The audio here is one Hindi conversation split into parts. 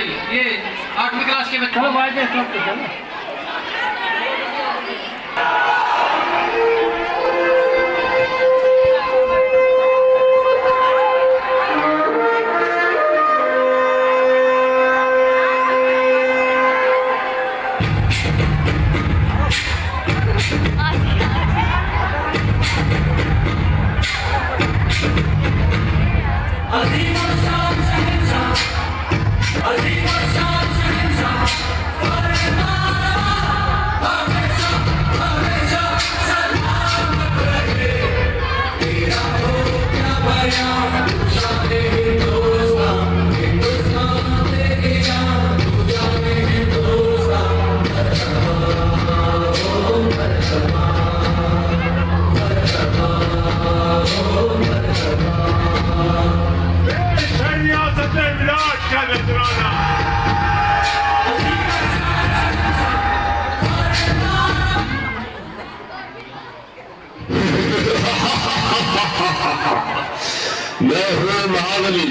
भाई, ये 8वीं क्लास के बच्चे। चलो भाई देख लो चलो। मैं हूँ महाबली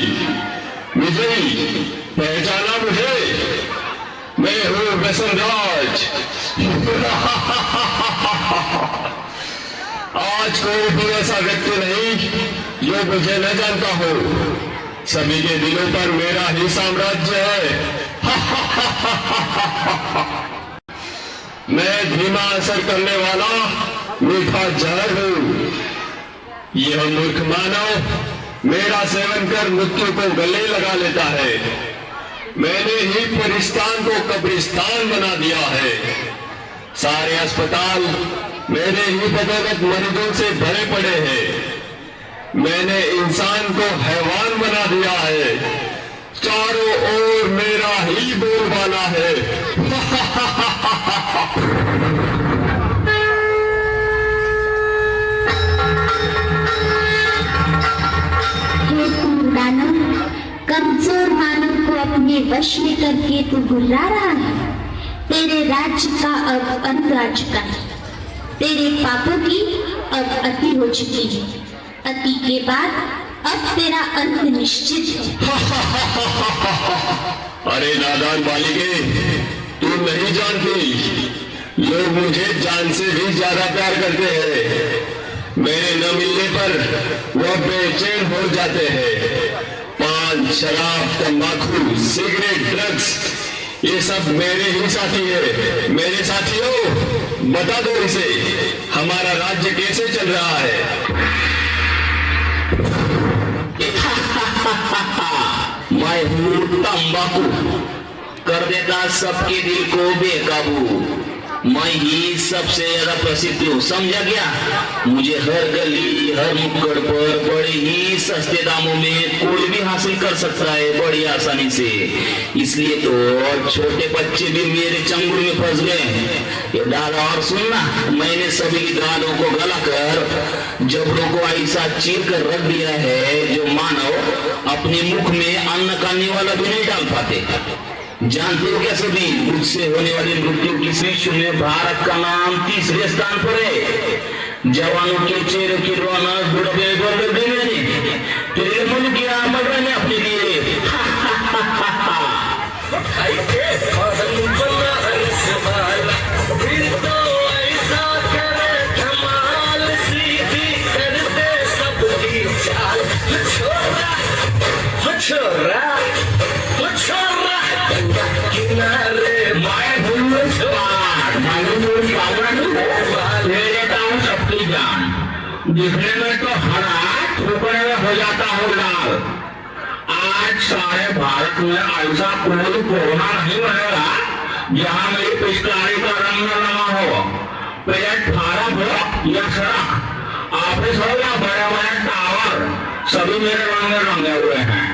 विजयी, पहचाना मुझे? मैं हूँ वसुंधराज। आज कोई भी ऐसा व्यक्ति नहीं जो मुझे न जानता हो। सभी के दिलों पर मेरा ही साम्राज्य है। मैं धीमा असर करने वाला मीठा जहर हूँ। यह मूर्ख मानव मेरा सेवन कर मृत्यु को गले लगा लेता है। मैंने ही परिस्तान को कब्रिस्तान बना दिया है। सारे अस्पताल मेरे ही बदौलत मरीजों से भरे पड़े हैं। मैंने इंसान को हैवान बना दिया है। चारों ओर मेरा ही बोलबाला है। कमजोर मानव को अपने वश में करके तू गुर्रा रहा है। तेरे राज्य का अब अंत आ चुका है। तेरे पापों की अब अति हो चुकी है। अति के बाद अब तेरा अंत निश्चित है। अरे नादान बालिके, तू नहीं जानती, लोग मुझे जान से भी ज्यादा प्यार करते हैं। मेरे न मिलने पर वह बेचैन हो जाते हैं। पान, शराब, तंबाकू, सिगरेट, ड्रग्स, ये सब मेरे ही साथी है। मेरे साथियों, बता दो इसे, हमारा राज्य कैसे चल रहा है? मैं हूँ तंबाकू, कर देता सबके दिल को बेकाबू। मैं ही सबसे ज्यादा प्रसिद्ध हूँ, समझा गया? मुझे हर गली हर नुक्कड़ पर बड़े ही सस्ते दामों में कोई भी हासिल कर सकता है, बड़ी आसानी से। इसलिए तो छोटे बच्चे भी मेरे चंगुल में फंस गए। ये दादा, और सुनना, मैंने सभी की दालों को गलाकर जबड़ों को ऐसा चीर कर रख दिया है जो मानव अपने मुख में अन्न खाने वाला भी नहीं डाल पाते। जानते हो क्या सभी, मुझसे होने वाली मृत्यु की विश्व में भारत का नाम तीसरे स्थान पर है। जवानों के चेहरे की रौनक बुढ़ापे पर तेरे मुल्क की आमद ने अपने लिए दिखने में तो हरा, ठोकने में हो जाता हो लाल। आज सारे भारत में ऐसा कोई कोरोना नहीं बनेगा जहाँ मेरी पिचकारी का रंग नमा हो, प्लेटफार्म हो या सड़क, ऑफिस हो या बड़े बड़े टावर, सभी मेरे रंग में रंगे हुए हैं।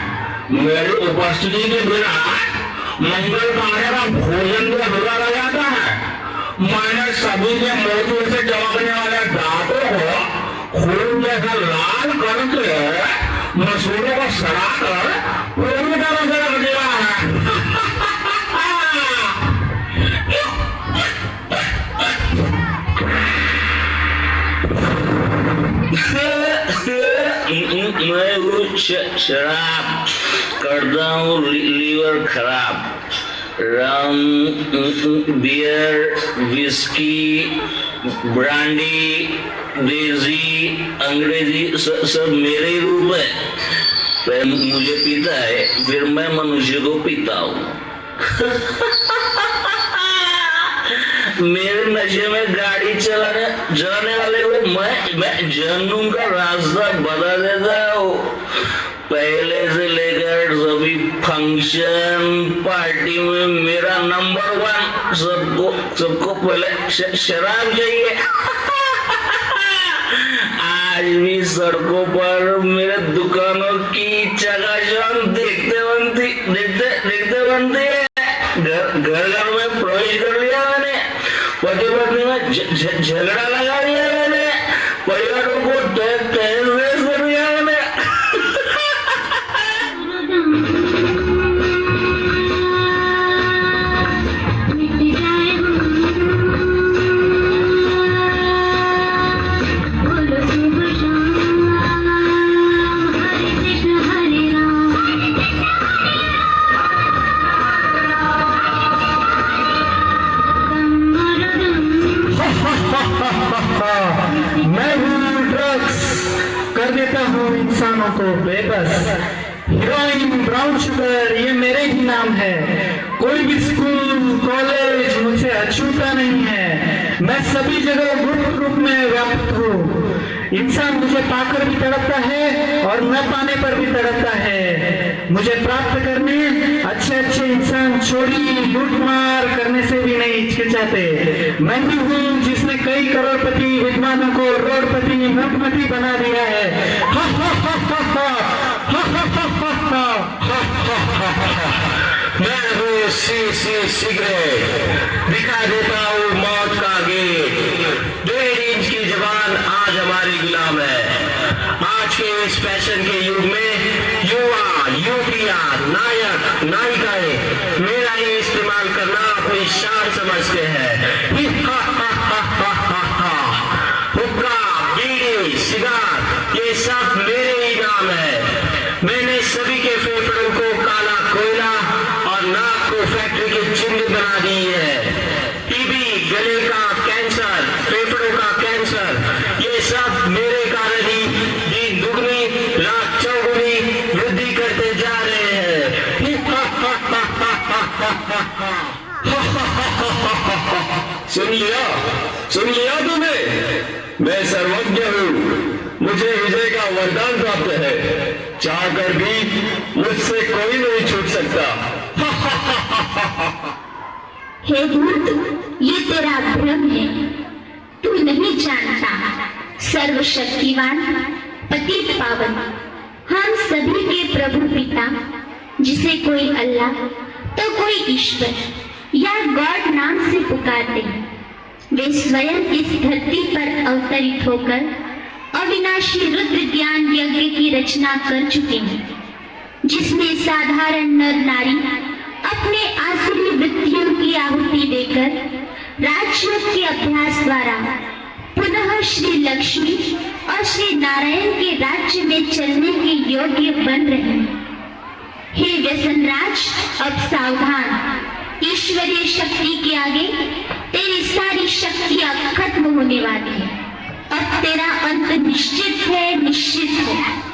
मेरी उपस्थिति के बिना मंगल कार्य का भोजन भी अधूरा रह जाता है। मैंने सभी के मुंह में से चमकने वाले दांतों को खून जैसा लाल करके मसूरों को सड़ा कर पूरी तरह से रख दिया है। मैं शराब, करता हूँ लीवर खराब। रम, बियर, विस्की, ब्रांडी, देसी, अंग्रेजी सब मेरे ही रूप है। वह मुझे पीता है, फिर मैं मनुष्य को पीता हूँ। मेरे नशे में गाड़ी चलाने वाले को मैं जहन्नुम का रास्ता बता देता हूँ। पहले से लेकर सभी फंक्शन पार्टी में मेरा नंबर 1। सबको पहले शराब चाहिए। आज भी सड़कों पर मेरे दुकानों की चकाचौंध देखते बनती है। घर में प्रवेश कर लिया मैंने, पति पत्नी में झगड़ा लगा दिया मैंने, परिवारों को तहस कर दिया मैंने। मैं हूँ ड्रग्स, कर देता हूँ इंसानों को बेबस। हीरोइन, ब्राउन शुगर, ये मेरे ही नाम है। कोई भी स्कूल कॉलेज मुझसे अछूता नहीं है। मैं सभी जगह गुप्त रूप में व्याप्त हूँ। इंसान मुझे पाकर भी तड़पता है और न पाने पर भी तड़पता है। मुझे प्राप्त करने अच्छे इंसान चोरी लूटमार करने से भी नहीं हिचकिचाते। मैं भी हूँ जिसने कई करोड़पति विद्वानों को रोडपति नटपति बना दिया है। मैं हूँ सिगरेट, दिखा देता हूँ मौत का गेट। 1.5 इंच की जबान आज हमारी गुलाम है। आज के इस फैशन के युग में युवा युवतियां नायक नायिकाएं मेरा ही इस्तेमाल करना अपनी शान समझते हैं। हुक्का, बीड़ी, सिगार, ये सब मेरे ही नाम है। मैंने सभी के फेफड़ों को काला कोयला और नाक को फैक्ट्री के चिन्ह बना दी है। टीबी, गले का कैंसर, फेफड़ों का कैंसर, ये सब मेरे कारण ही दिन दुगनी रात चौगुनी वृद्धि करते जा रहे हैं। सुन लिया तूने? मैं सर्वज्ञ हूँ, मुझे विजय का वरदान प्राप्त है। चाह कर भी मुझसे कोई नहीं छूट सकता। हे धूर्त, ये तेरा भ्रम है। तू नहीं जानता, सर्वशक्तिवान पतित पावन हम सभी के प्रभु पिता, जिसे कोई अल्लाह तो कोई ईश्वर या गॉड नाम से पुकारते हैं, वे स्वयं इस धरती पर अवतरित होकर अविनाशी रुद्र ज्ञान यज्ञ की रचना कर चुके हैं, जिसमें साधारण नर नारी अपने आसुरी वृत्तियों की आहुति देकर राजयोग के अभ्यास द्वारा पुनः श्री लक्ष्मी और श्री नारायण के राज्य में चलने के योग्य बन रहे हैं। हे व्यसनराज, अब सावधान। ईश्वरीय शक्ति के आगे तेरी सारी शक्तियां खत्म होने वाली है। अब तेरा अंत निश्चित है, निश्चित है।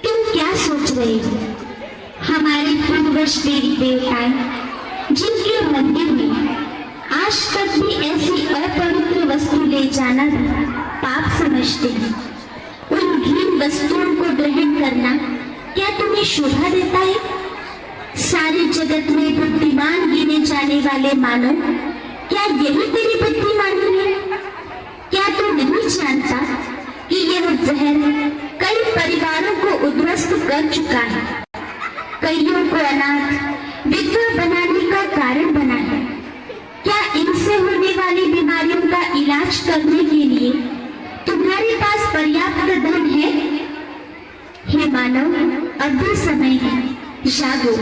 तुम क्या सोच रहे हो? हमारे पूर्वज देवी देवताएं जिनके मंदिर में आज तक भी ऐसी अपवित्र वस्तु ले जाना पाप समझते हैं, उन घृण वस्तुओं को ग्रहण करना क्या तुम्हें शोभा देता है? सारे जगत में बुद्धिमान गिने जाने वाले मानव, क्या यही तेरी बुद्धिमानी है? क्या तू नहीं जानता कि यह जहर कई परिवारों को उद्ध्वस्त कर चुका है, कईयों को अनाथ विधवा बनाने का कारण बना है। क्या इनसे होने वाली बीमारियों का इलाज करने के लिए तुम्हारे पास पर्याप्त धन है? हे मानव, अब भी समय है, जागो,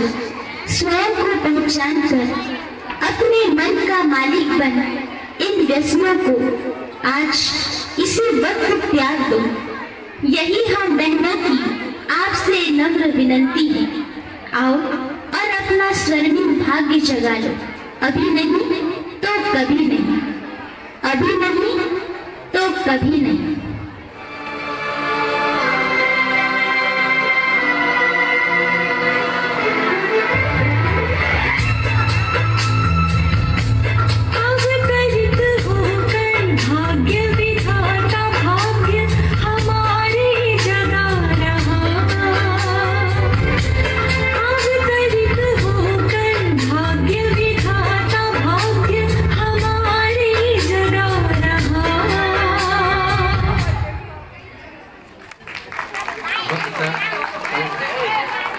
स्वयं को पहचान कर अपने मन का मालिक बन इन व्यसनों को आज इसी वक्त त्याग दो। यही हम बहनों की आपसे नम्र विनंती है। आओ और अपना स्वर्णिम भाग्य जगा लो। अभी नहीं तो कभी नहीं, अभी नहीं तो कभी नहीं।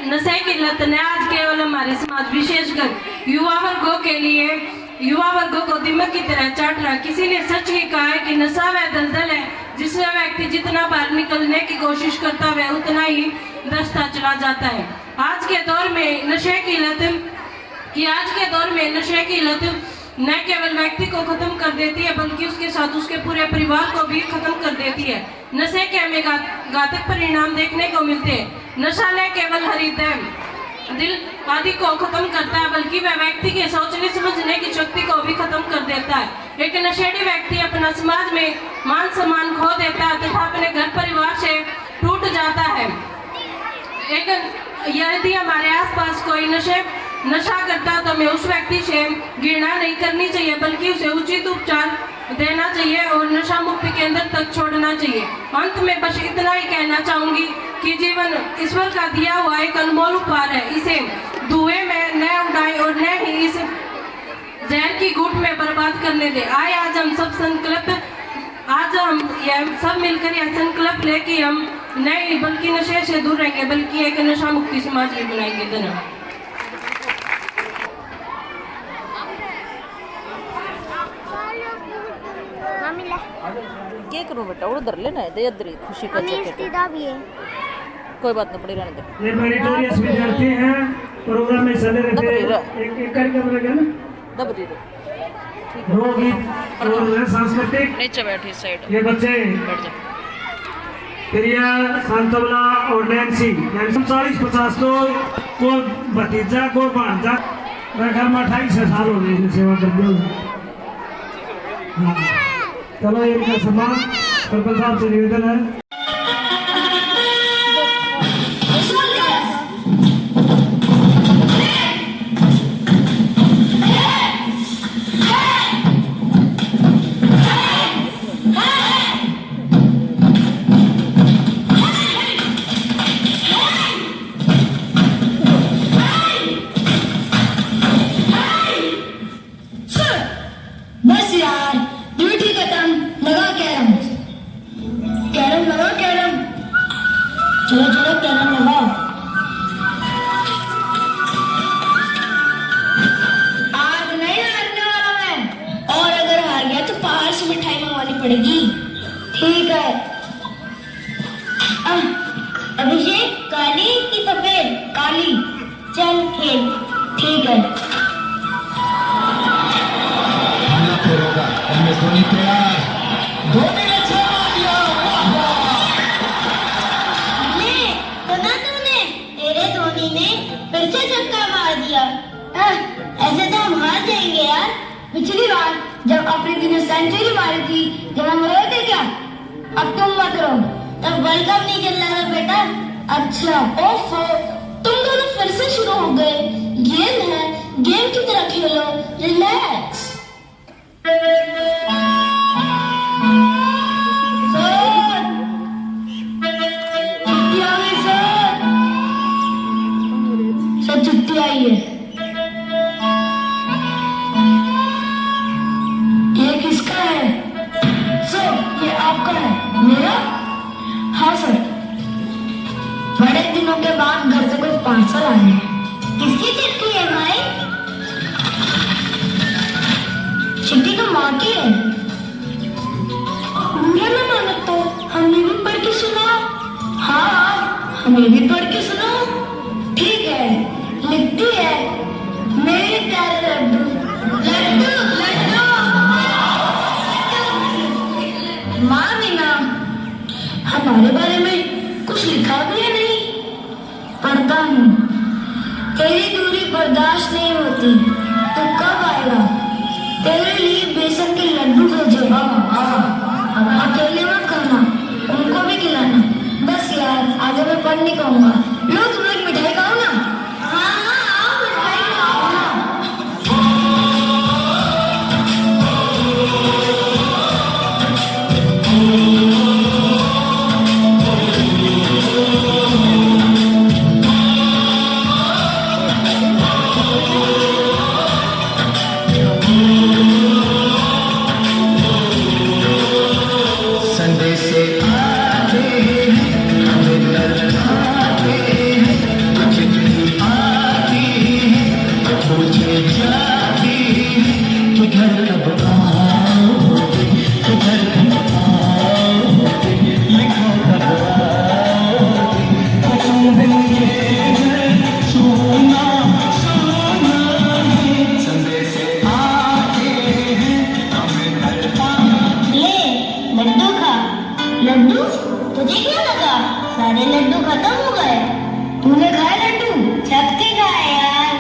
नशे की लत ने आज केवल हमारे समाज विशेषकर युवा वर्गों के लिए युवा वर्गों को दिमाग की तरह चाट रहा। किसी ने सच ही कहा है कि नशा वह दलदल है जिससे व्यक्ति जितना बाहर निकलने की कोशिश करता है उतना ही दस्ता चला जाता है। आज के दौर में नशे की लत न केवल व्यक्ति को खत्म कर देती है बल्कि उसके साथ उसके पूरे परिवार को भी खत्म कर देती है। नशे के हमें घातक परिणाम देखने को मिलते हैं। नशा न केवल हृदय दिल आदि को खत्म करता है बल्कि वह व्यक्ति के सोचने समझने की शक्ति को भी खत्म कर देता है। एक नशेड़ी व्यक्ति अपना समाज में मान सम्मान खो देता है तथा अपने घर परिवार से टूट जाता है। यदि हमारे आसपास कोई नशा करता है तो हमें उस व्यक्ति से घृणा नहीं करनी चाहिए बल्कि उसे उचित उपचार देना चाहिए और नशा मुक्ति केंद्र तक छोड़ना चाहिए। अंत में बस इतना ही कहना चाहूंगी कि जीवन ईश्वर का दिया हुआ एक अनमोल उपहार है, इसे धुएं में न उड़ाएं और न ही इस जहर की घूंट में बर्बाद करने दें। आज हम सब मिलकर यह संकल्प ले कि हम नहीं बल्कि नशे से दूर रहेंगे बल्कि एक नशा मुक्ति समाज भी बनाएंगे। धन्यवाद। क्या करूं बेटा, उधर लेना है, दे इधर ही खुशी का भी है, कोई बात नहीं, पड़ी रहने दे। ये मेरिटोरियस विद्यार्थी हैं, प्रोग्राम में चले रहते हैं, एक कार्यक्रम लगा ना, दबरी लोकगीत और सांस्कृतिक। नीचे बैठी साइड ये बच्चे बैठ जा। प्रिया, शांतवला और नैन्सी 40-50 तो को भतीजा को भांजा मेरे घर में 28 साल हो गए सेवा करते हुए। चलो इनका सम्मान सरपंच साहब से निवेदन है। बस यार, ड्यूटी खत्म, लगा कैरम। कैरम लगा कैरम, चलो चलो कैरम लगाओ। आज नहीं हारने वाला मैं, और अगर हार गया तो बाहर से मिठाई मंगवानी पड़ेगी। ठीक है। अभिषेक, काली की सफेद? काली। चल खेल। ठीक है। धोनी तैयार, धोनी ने छक्का दिया, सुना तूने? तेरे धोनी ने फिर से छक्का मार दिया। ऐसे तो हम हार जाएंगे यार। पिछली बार जब अफरीदी ने सेंचुरी मारी थी जब हम रोए थे क्या? अब तुम मत रो, तब वर्ल्ड कप नहीं खेल रहा था बेटा। अच्छा, ओफो, तुम दोनों फिर से शुरू हो गए। गेम है, गेम की तरह खेलो, रिलैक्स। छुट्टी आई है। ये किसका है? सर, ये आपका है। मेरा? हाँ सर। पार्सल आए हैं। किसकी चिट्ठी है भाई? चिट्ठी तो माँ की है। बुरा ना मानो तो हमने भी पढ़ के सुना। हाँ, हमें भी पढ़ के सुना। ठीक है, लिखती है, मेरे प्यारे लड्डू लड्डू लड्डू। माँ ने ना हमारे बारे में कुछ लिखा भी है नहीं। पढ़ता हूँ, तेरी दूरी बर्दाश्त नहीं होती तो कब आएगा? तेरे लिए बेसन के लड्डू भेजे। अकेले मत खाना, उनको भी खिलाना। बस यार, आगे मैं पढ़ नहीं पाऊंगा। लो तुम लोग मिठाई खाओ ना। हाँ हाँ, आओ मिठाई खाओ ना। लड्डू तुझे क्या लगा? सारे लड्डू खत्म हो गए। तूने खाए लड्डू? सबके खाए यार।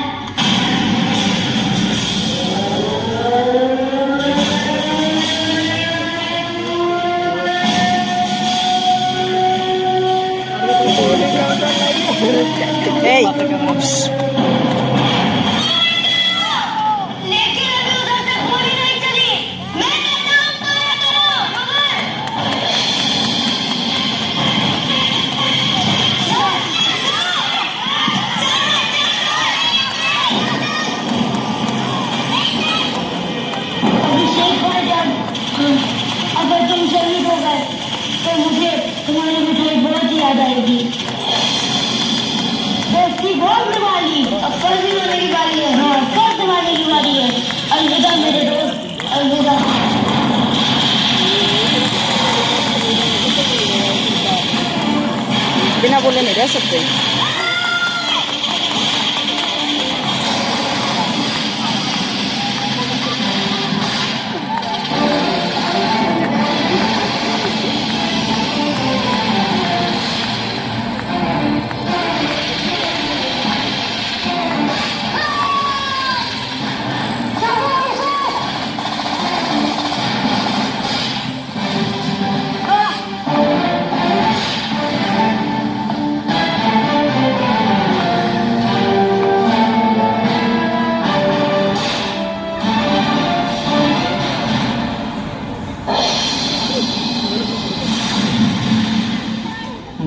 अगर तुम शहीद हो गए तो मुझे तुम्हारी मिठाई बहुत याद आएगी। दोस्ती बहुत निभाली, अब कर्ज लेने की बारी है। हाँ, कर्ज निभाने की बारी है। अलविदा मेरे दोस्त, अलविदा। बिना बोले नहीं रह सकते।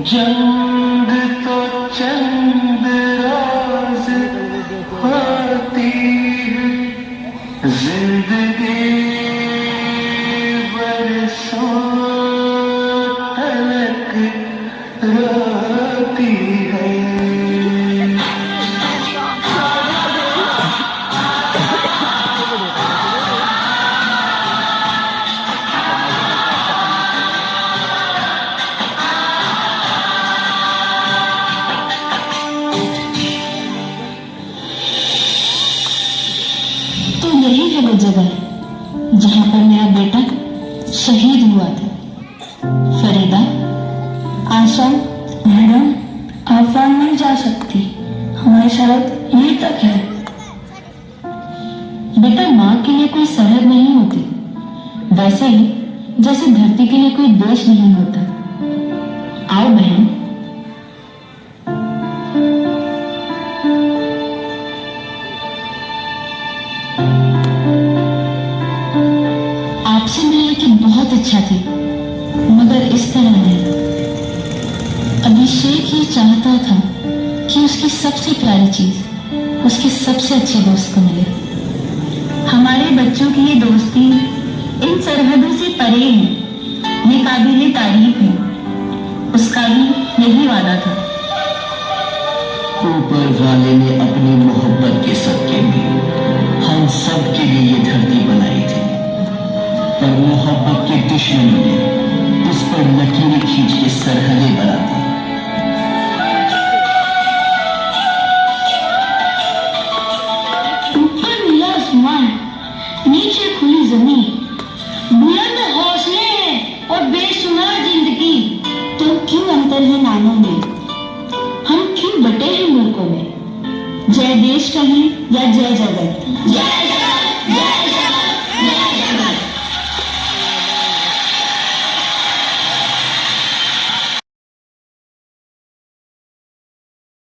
जंग तो चंद रोज होती है, जिंदगी बरसों तलक रोती है। यही है वो जगह जहां पर मेरा बेटा शहीद हुआ था। फरीदा, आशा, मैडम, आप वहां नहीं जा सकती। हमारी शर्त यही तक है। बेटा, माँ के लिए कोई सरहद नहीं होती, वैसे ही जैसे धरती के लिए कोई देश नहीं होता। आओ बहन। आपसे मिलने की बहुत इच्छा थी, मगर इस तरह नहीं। अभिषेक ये चाहता था कि उसकी सबसे प्यारी चीज उसके सबसे अच्छे दोस्त को मिले। हमारे बच्चों की ये दोस्ती इन सरहदों से परे है, ये काबिले तारीफ है। उसका भी यही वादा था। ऊपर वाले ने अपनी मोहब्बत के सदके में हम सब के लिए ये धरती बनाई थी, पर मोहब्बत के दुश्मनों ने उस पर लकीरें खींच के सरहदें बना दी। ऊपर नीला आसमान, नीचे खुली जमीन, बुलंद हौसले हैं और बेशुमार जिंदगी। तो क्यों अंतर है नामों में, हम क्यों बटे हैं मुल्कों में, जय देश कहें या जय जगत।